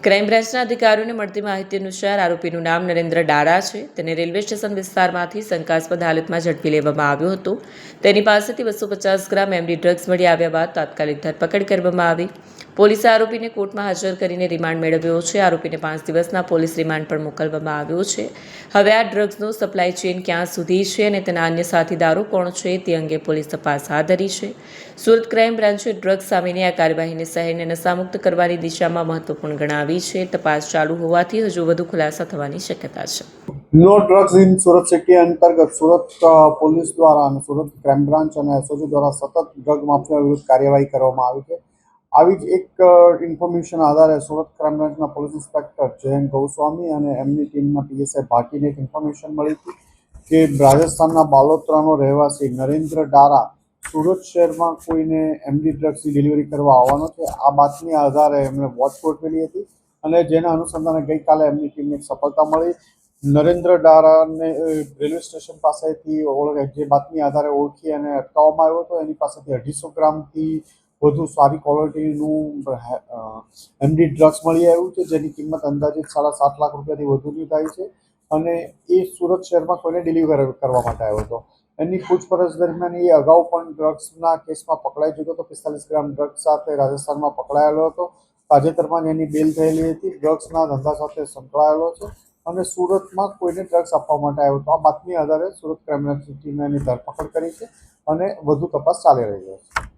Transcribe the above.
Crime બ્રાન્ચના અધિકારીઓને મળતી માહિતી અનુસાર આરોપીનું નામ નરેન્દ્ર ડારા છે. તેને રેલવે સ્ટેશન વિસ્તારમાંથી શંકાસ્પદ હાલતમાં ઝડપી લેવામાં આવ્યો હતો. તેની પાસેથી 250 ગ્રામ એમડી ડ્રગ્સ મળી આવ્યા બાદ તાત્કાલિક ધરપકડ કરવામાં આવી. પોલીસે આરોપીને કોર્ટમાં હાજર કરીને રિમાન્ડ મેળવ્યો છે. આરોપીને 5 દિવસના પોલીસ રિમાન્ડ પર મોકલવામાં આવ્યો છે. હવે આ ડ્રગ્સનો સપ્લાય ચેઇન ક્યાં સુધી છે અને તેના અન્ય સાથીદારો કોણ છે તે અંગે પોલીસ તપાસ હાથ ધરી છે. સુરત ક્રાઇમ બ્રાન્ચે ડ્રગ્સ સામેની આ કાર્યવાહીને શહેરને નશામુક્ત કરવાની દિશામાં મહત્વપૂર્ણ ગણાવી છે. તપાસ ચાલુ હોવાથી હજુ વધુ ખુલાસા થવાની શક્યતા છે. No drugs in Surat city અંતર્ગત સુરત પોલીસ દ્વારા અને સુરત ક્રાઇમ બ્રાન્ચ અને એસઓજી દ્વારા સતત ડ્રગ માફિયા વિરુદ્ધ કાર્યવાહી કરવામાં આવી છે. આવી જ એક ઇન્ફોર્મેશન આધારે સુરત ક્રાઇમ બ્રાન્ચના પોલીસ ઇન્સ્પેક્ટર જયંત ગૌસ્વામી અને એમની ટીમના પીએસઆઈ ભાટીને એક ઇન્ફોર્મેશન મળી હતી કે રાજસ્થાનના બાલોતરાનો રહેવાસી નરેન્દ્ર ડારા સુરત શહેરમાં કોઈને એમડી ડ્રગ્સની ડિલિવરી કરવા આવવાનો છે. આ બાતમી આધારે એમણે વોચ ગોઠવેલી હતી અને જેના અનુસંધાને ગઈકાલે એમની ટીમને એક સફળતા મળી. નરેન્દ્ર ડારાને રેલવે સ્ટેશન પાસેથી જે બાતમી આધારે ઓળખી અને અટકાવવામાં આવ્યો હતો. એની પાસેથી 250 ગ્રામથી વધુ સારી ક્વોલિટીનું એમડી ડ્રગ્સ મળી આવ્યું છે, જેની કિંમત અંદાજિત 7.5 લાખ રૂપિયાથી વધુની થાય છે અને એ સુરત શહેરમાં કોઈને ડિલિવર કરવા માટે આવ્યો હતો. એની પૂછપરછ દરમિયાન એ અગાઉ પણ ડ્રગ્સના કેસમાં પકડાઈ ચૂક્યો હતો. 45 ગ્રામ ડ્રગ્સ સાથે રાજસ્થાનમાં પકડાયેલો હતો. તાજેતરમાં જ એની બેલ થયેલી હતી. ડ્રગ્સના ધંધા સાથે સંકળાયેલો છે અને સુરતમાં કોઈને ડ્રગ્સ આપવા માટે આવ્યો હતો. આ બાતમી આધારે સુરત ક્રાઇમ બ્રાન્ચની ટીમે એની ધરપકડ કરી છે અને વધુ તપાસ ચાલી રહી છે.